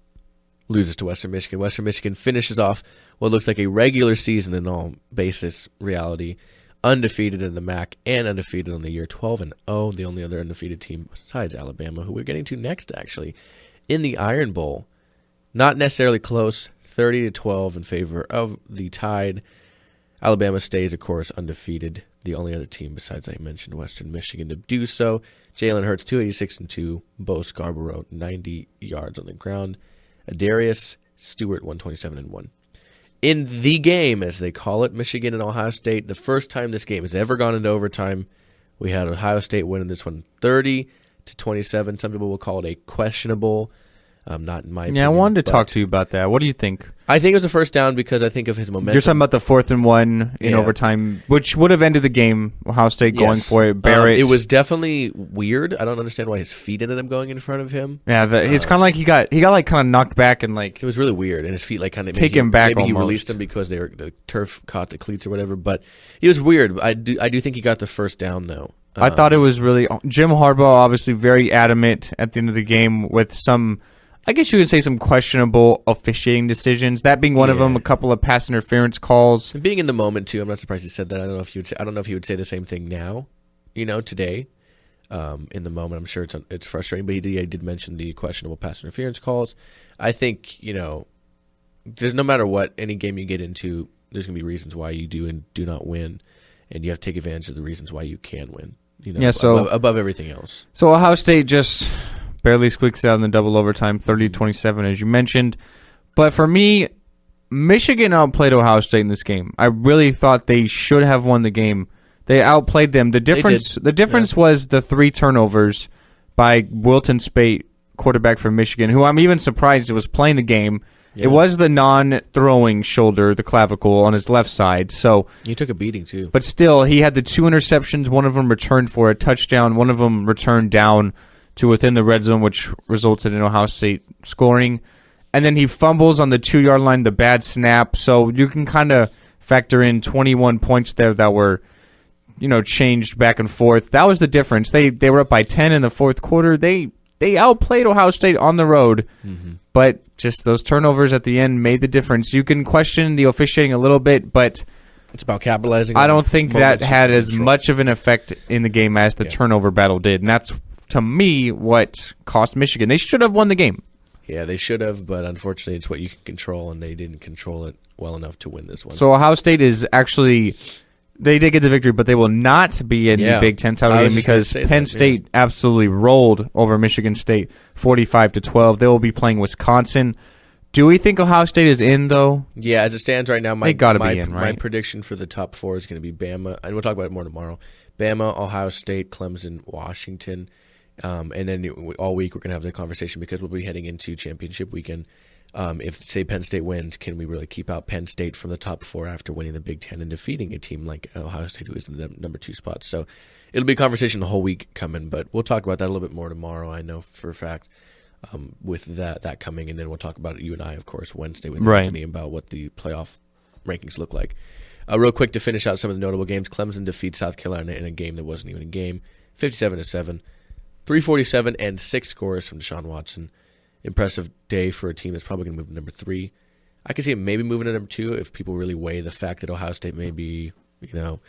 loses to Western Michigan. Western Michigan finishes off what looks like a regular season in all basis reality, undefeated in the MAC and undefeated on the year, 12-0. The only other undefeated team besides Alabama, who we're getting to next, actually, in the Iron Bowl. Not necessarily close, 30-12 in favor of the Tide. Alabama stays, of course, undefeated. The only other team besides I mentioned Western Michigan to do so. Jalen Hurts, 286-2. Bo Scarborough, 90 yards on the ground. Adarius Stewart, 127-1. In the game, as they call it, Michigan and Ohio State, the first time this game has ever gone into overtime, we had Ohio State winning this one 30-27. Some people will call it a questionable. Not in my opinion. Yeah, I wanted to talk to you about that. What do you think? I think it was a first down because I think of his momentum. You're talking about the 4th and 1 in overtime, which would have ended the game. Ohio State going for it. Barrett. It was definitely weird. I don't understand why his feet ended up going in front of him. Yeah, it's kind of like he got like kind of knocked back and like it was really weird, and his feet like kind of take him back. Maybe almost. He released him because the turf caught the cleats or whatever. But it was weird. I do think he got the first down though. I thought it was really Jim Harbaugh, obviously very adamant at the end of the game with some. I guess you could say some questionable officiating decisions. That being one of them, a couple of pass interference calls. And being in the moment too, I'm not surprised he said that. I don't know if he would say the same thing now, today. In the moment, I'm sure it's frustrating, but he did mention the questionable pass interference calls. I think there's no matter what any game you get into, there's gonna be reasons why you do and do not win, and you have to take advantage of the reasons why you can win. Above everything else. So Ohio State just barely squeaks out in the double overtime, 30-27, as you mentioned. But for me, Michigan outplayed Ohio State in this game. I really thought they should have won the game. They outplayed them. The difference was the 3 turnovers by Wilton Speight, quarterback from Michigan, who I'm even surprised was playing the game. Yeah. It was the non-throwing shoulder, the clavicle, on his left side. So he took a beating, too. But still, he had the 2 interceptions. One of them returned for a touchdown. One of them returned down to within the red zone, which resulted in Ohio State scoring. And then he fumbles on the 2-yard line, the bad snap. So you can kind of factor in 21 points there that were, changed back and forth. That was the difference. They were up by 10 in the fourth quarter. They outplayed Ohio State on the road, but just those turnovers at the end made the difference. You can question the officiating a little bit, but it's about capitalizing. I don't think that had as much of an effect in the game as the turnover battle did, and that's, to me, what cost Michigan. They should have won the game. Yeah, they should have, but unfortunately it's what you can control, and they didn't control it well enough to win this one. So Ohio State is actually, they did get the victory, but they will not be in the Big Ten title game because Penn State absolutely rolled over Michigan State 45-12. They will be playing Wisconsin. Do we think Ohio State is in, though? Yeah, as it stands right now, they gotta be in, right? My prediction for the top 4 is going to be Bama, and we'll talk about it more tomorrow. Bama, Ohio State, Clemson, Washington. And then all week we're going to have the conversation because we'll be heading into championship weekend. If, say, Penn State wins, can we really keep out Penn State from the top 4 after winning the Big Ten and defeating a team like Ohio State, who is in the number 2 spot? So it'll be a conversation the whole week coming, but we'll talk about that a little bit more tomorrow, I know for a fact, with that coming. And then we'll talk about it, you and I, of course, Wednesday with Anthony about what the playoff rankings look like. Real quick to finish out some of the notable games, Clemson defeats South Carolina in a game that wasn't even a game, 57-7. 347 and 6 scores from Deshaun Watson. Impressive day for a team that's probably going to move to number 3. I can see it maybe moving to number 2 if people really weigh the fact that Ohio State may be, still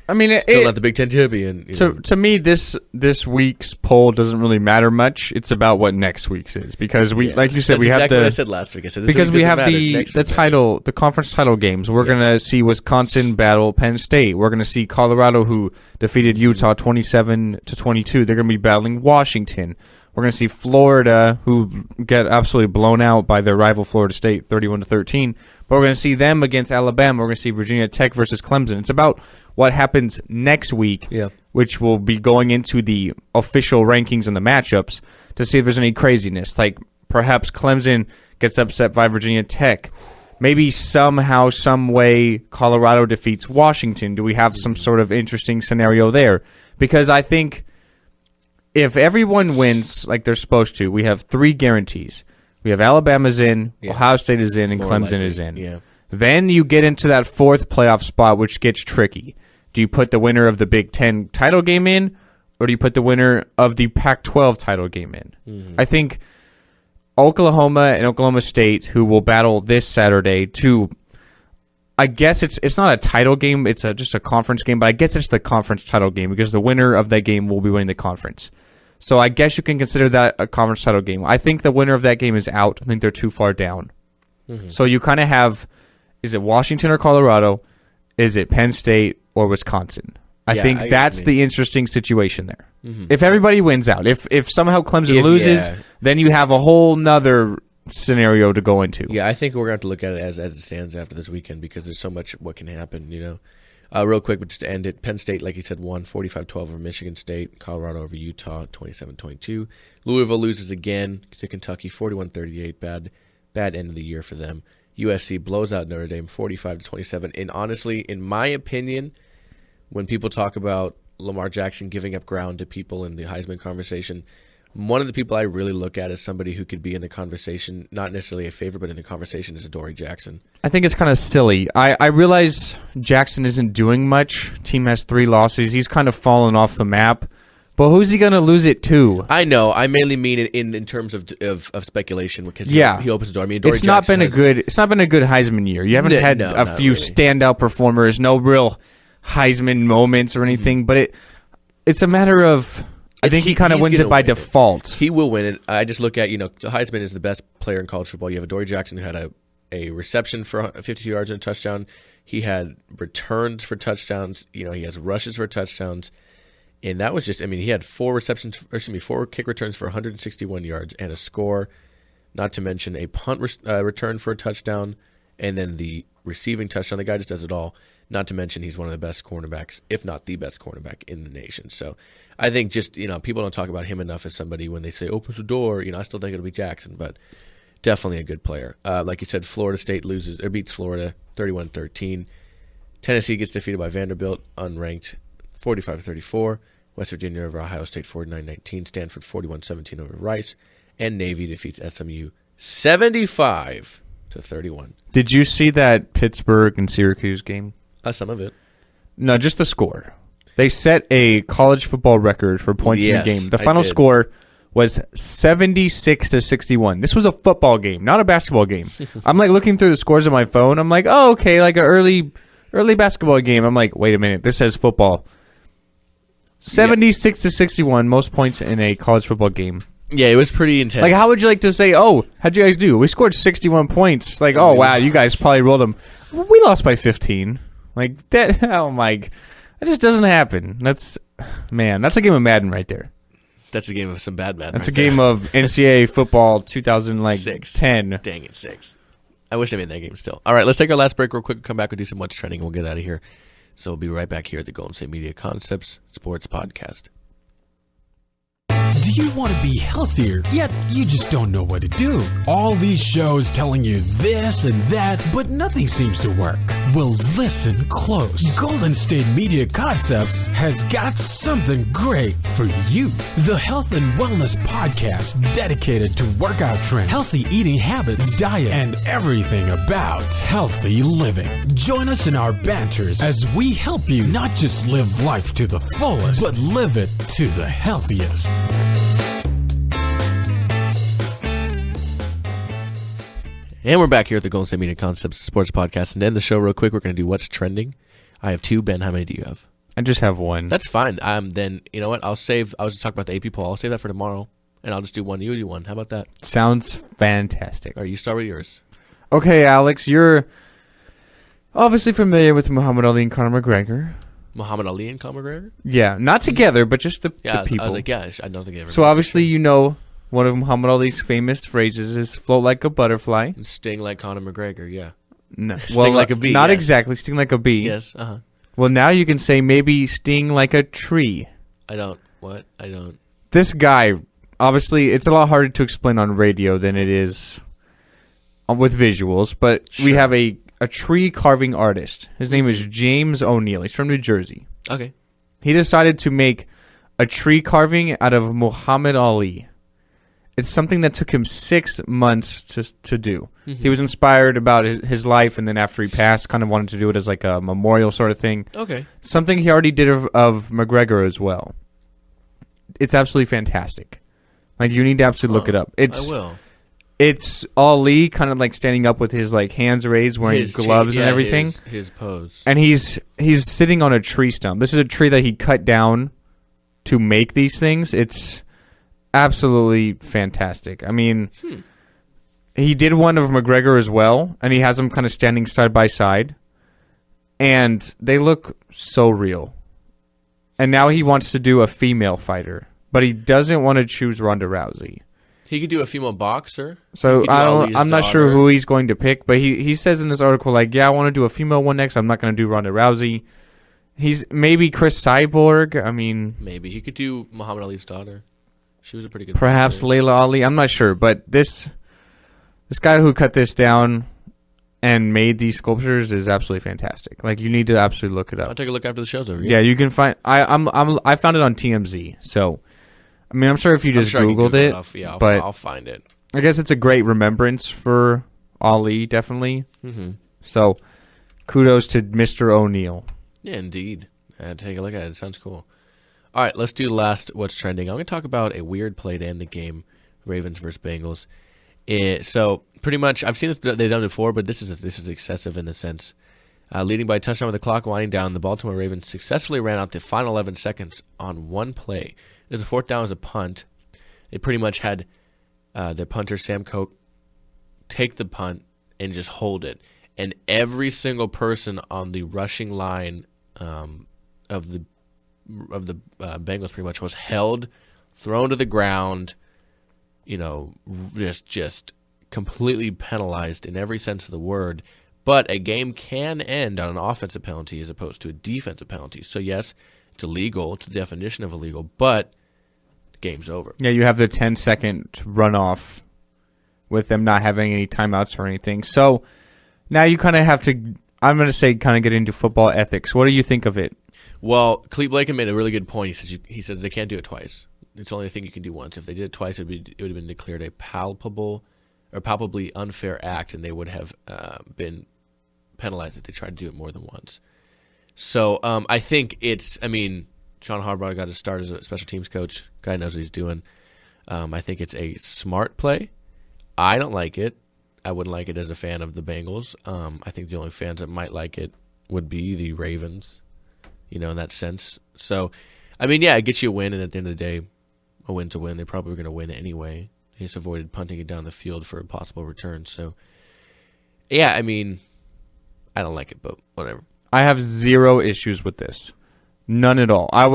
not the Big Ten champion. To me, this week's poll doesn't really matter much. It's about what next week's is because like you said, we have what I said last week. I said because we have the conference title games. We're gonna see Wisconsin battle Penn State. We're gonna see Colorado, who defeated Utah 27-22. They're gonna be battling Washington. We're going to see Florida, who get absolutely blown out by their rival Florida State, 31-13. But we're going to see them against Alabama. We're going to see Virginia Tech versus Clemson. It's about what happens next week, which will be going into the official rankings and the matchups to see if there's any craziness. Like perhaps Clemson gets upset by Virginia Tech. Maybe somehow, some way, Colorado defeats Washington. Do we have some sort of interesting scenario there? Because I think if everyone wins like they're supposed to, we have 3 guarantees. We have Alabama's in, Ohio State is in, and Clemson is in. Yeah. Then you get into that 4th playoff spot, which gets tricky. Do you put the winner of the Big Ten title game in, or do you put the winner of the Pac-12 title game in? Mm-hmm. I think Oklahoma and Oklahoma State, who will battle this Saturday to, I guess it's not a title game, it's just a conference game, but I guess it's the conference title game because the winner of that game will be winning the conference. So I guess you can consider that a conference title game. I think the winner of that game is out. I think they're too far down. Mm-hmm. So you kind of have, is it Washington or Colorado? Is it Penn State or Wisconsin? I think that's the interesting situation there. Mm-hmm. If everybody wins out, if somehow Clemson loses, then you have a whole nother scenario to go into. Yeah, I think we're going to have to look at it as it stands after this weekend because there's so much what can happen, Real quick, but just to end it, Penn State, like you said, won 45-12 over Michigan State. Colorado over Utah, 27-22. Louisville loses again to Kentucky, 41-38. Bad end of the year for them. USC blows out Notre Dame, 45-27. And honestly, in my opinion, when people talk about Lamar Jackson giving up ground to people in the Heisman conversation, one of the people I really look at as somebody who could be in the conversation, not necessarily a favorite, but in the conversation, is Adoree Jackson. I think it's kind of silly. I realize Jackson isn't doing much. Team has 3 losses. He's kind of fallen off the map. But who's he going to lose it to? I know. I mainly mean it in terms of speculation because he opens the door. I mean, Adoree it's not been a good Heisman year. You haven't had a few standout performers, no real Heisman moments or anything. But it's a matter of. I think he kind of wins it by default. He will win it. I just look at, Heisman is the best player in college football. You have Adoree Jackson who had a reception for 52 yards and a touchdown. He had returns for touchdowns. He has rushes for touchdowns. And that was just, he had 4 kick returns for 161 yards and a score, not to mention a punt return for a touchdown, and then the receiving touchdown. The guy just does it all. Not to mention he's one of the best cornerbacks, if not the best cornerback in the nation. So I think just, people don't talk about him enough as somebody when they say, opens the door. I still think it'll be Jackson, but definitely a good player. Like you said, Florida State beats Florida 31-13. Tennessee gets defeated by Vanderbilt, unranked, 45-34. West Virginia over Ohio State 49-19. Stanford 41-17 over Rice. And Navy defeats SMU 75-31. Did you see that Pittsburgh and Syracuse game? Some of it. No, just the score. They set a college football record for points in the game. The final score was 76-61. This was a football game, not a basketball game. I'm looking through the scores on my phone. I'm like, oh, okay, like an early basketball game. I'm like, wait a minute, this says football. 76-61, most points in a college football game. Yeah, it was pretty intense. How would you like to say, oh, how'd you guys do? We scored 61 points. Oh, wow, you guys probably rolled them. We lost by 15. That, oh my, that just doesn't happen. That's a game of Madden right there. That's a game of some bad Madden. That's a game of NCAA football 2010. Dang it, 6. I wish I made that game still. All right, let's take our last break real quick. Come back and do some What's Trending. We'll get out of here. So we'll be right back here at the Golden State Media Concepts Sports Podcast. Do you want to be healthier, yet you just don't know what to do? All these shows telling you this and that, but nothing seems to work. Well, listen close. Golden State Media Concepts has got something great for you. The Health and Wellness Podcast dedicated to workout trends, healthy eating habits, diet, and everything about healthy living. Join us in our banters as we help you not just live life to the fullest, but live it to the healthiest. And we're back here at the Golden State Media Concepts Sports Podcast. And to end the show real quick, we're going to do What's Trending. I have 2. Ben, how many do you have? I just have 1. That's fine. Then, you know what? I was just talking about the AP poll. I'll save that for tomorrow. And I'll just do 1. You do 1. How about that? Sounds fantastic. All right, you start with yours. Okay, Alex, you're obviously familiar with Muhammad Ali and Conor McGregor. Muhammad Ali and Conor McGregor? Yeah, not together, but just the people. I was like, I don't think I ever. So obviously, one of Muhammad Ali's famous phrases is "float like a butterfly, and sting like Conor McGregor." Yeah. No, sting like a bee. Not exactly sting like a bee. Yes. Well, now you can say maybe sting like a tree. I don't. What? I don't. This guy, obviously, it's a lot harder to explain on radio than it is with visuals. But we have a tree carving artist. His name is James O'Neill. He's from New Jersey. Okay. He decided to make a tree carving out of Muhammad Ali. It's something that took him 6 months to do. Mm-hmm. He was inspired about his life, and then after he passed, kind of wanted to do it as like a memorial sort of thing. Okay. Something he already did of McGregor as well. It's absolutely fantastic. You need to absolutely look it up. I will. It's Ali kind of like standing up with his like hands raised, wearing gloves and everything. His pose. And he's sitting on a tree stump. This is a tree that he cut down to make these things. It's absolutely fantastic. I mean, he did one of McGregor as well, and he has them kind of standing side by side. And they look so real. And now he wants to do a female fighter, but he doesn't want to choose Ronda Rousey. He could do a female boxer. So I'm not sure who he's going to pick, but he says in this article, like, yeah, I want to do a female one next. I'm not going to do Ronda Rousey. He's maybe Chris Cyborg. I mean, maybe he could do Muhammad Ali's daughter. She was a pretty good. Perhaps boxer. Layla Ali. I'm not sure, but this guy who cut this down and made these sculptures is absolutely fantastic. Like, you need to absolutely look it up. I'll take a look after the show's over. Yeah, you can find. I found it on TMZ. So, I mean, I'm sure if you just Googled it, I'll find it. I guess it's a great remembrance for Ali, definitely. Mm-hmm. So, kudos to Mr. O'Neal. Yeah, indeed. Take a look at it. It sounds cool. All right, let's do the last What's Trending. I'm going to talk about a weird play to end the game, Ravens versus Bengals. So pretty much, I've seen this they've done it before, but this is excessive in the sense. Leading by a touchdown with the clock winding down, the Baltimore Ravens successfully ran out the final 11 seconds on one play. It was a fourth down as a punt. They pretty much had their punter, Sam Koch, take the punt and just hold it. And every single person on the rushing line of the Bengals pretty much was held, thrown to the ground, just completely penalized in every sense of the word. But a game can end on an offensive penalty as opposed to a defensive penalty. So, yes, it's illegal. It's the definition of illegal, but the game's over. Yeah, you have the 10-second runoff with them not having any timeouts or anything. So, now you kind of have to, I'm going to say, kind of get into football ethics. What do you think of it? Well, Clete Blaken made a really good point. He says they can't do it twice. It's the only thing you can do once. If they did it twice, it would have been declared a palpably unfair act, and they would have been penalized if they tried to do it more than once. So I think John Harbaugh got to start as a special teams coach. Guy knows what he's doing. I think it's a smart play. I don't like it. I wouldn't like it as a fan of the Bengals. I think the only fans that might like it would be the Ravens, in that sense. So, it gets you a win, and at the end of the day, a win's a win. They probably were going to win anyway. He just avoided punting it down the field for a possible return. So, yeah, I don't like it, but whatever. I have zero issues with this. None at all. I'm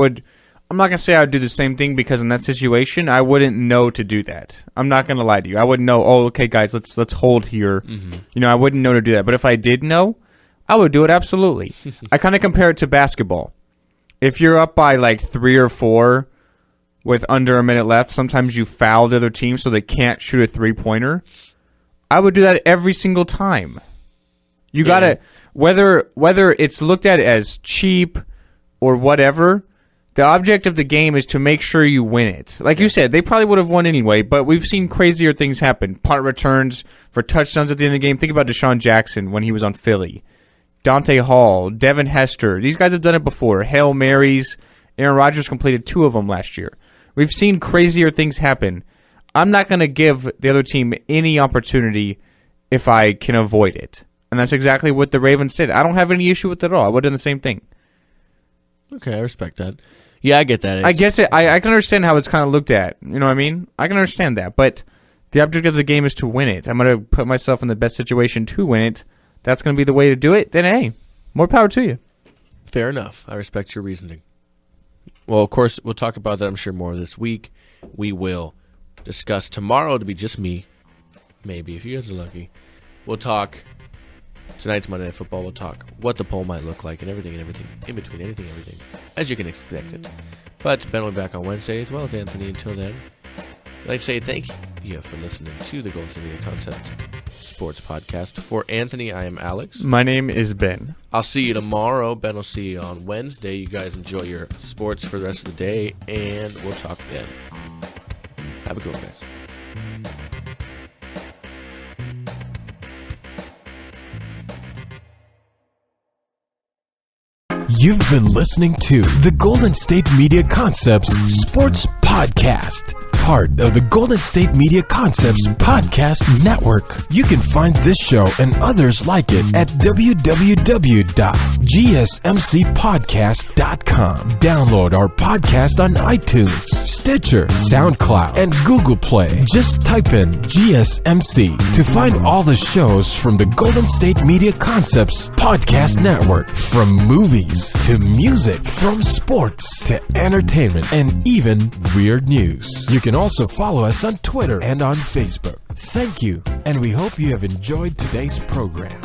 not going to say I would do the same thing because in that situation, I wouldn't know to do that. I'm not going to lie to you. I wouldn't know, okay, guys, let's hold here. Mm-hmm. I wouldn't know to do that. But if I did know, I would do it absolutely. I kind of compare it to basketball. If you're up by like 3 or 4 with under a minute left, sometimes you foul the other team so they can't shoot a three-pointer. I would do that every single time. You got to, whether it's looked at as cheap or whatever, the object of the game is to make sure you win it. Like you said, they probably would have won anyway, but we've seen crazier things happen. Punt returns for touchdowns at the end of the game. Think about Deshaun Jackson when he was on Philly. Dante Hall, Devin Hester. These guys have done it before. Hail Marys. Aaron Rodgers completed 2 of them last year. We've seen crazier things happen. I'm not going to give the other team any opportunity if I can avoid it. And that's exactly what the Ravens did. I don't have any issue with it at all. I would have done the same thing. Okay, I respect that. Yeah, I get that. I guess I can understand how it's kind of looked at. You know what I mean? I can understand that. But the object of the game is to win it. I'm going to put myself in the best situation to win it. That's going to be the way to do it. Then, hey, more power to you. Fair enough. I respect your reasoning. Well, of course, we'll talk about that, I'm sure, more this week. We will discuss tomorrow. It'll be just me. Maybe, if you guys are lucky. We'll talk. Tonight's Monday Night Football. We'll talk what the poll might look like and everything, in between everything, as you can expect it. But Ben will be back on Wednesday, as well as Anthony. Until then, I'd like to say thank you for listening to the Golden State Media Concept Sports Podcast. For Anthony, I am Alex. My name is Ben. I'll see you tomorrow. Ben will see you on Wednesday. You guys enjoy your sports for the rest of the day, and we'll talk then. Have a good one, guys. You've been listening to the Golden State Media Concepts Sports Podcast. part of the Golden State Media Concepts Podcast Network. You can find this show and others like it at www.gsmcpodcast.com. Download our podcast on iTunes, Stitcher, SoundCloud, and Google Play. Just type in GSMC to find all the shows from the Golden State Media Concepts Podcast Network. From movies to music, from sports to entertainment, and even weird news. You can also follow us on Twitter and on Facebook. Thank you, and we hope you have enjoyed today's program.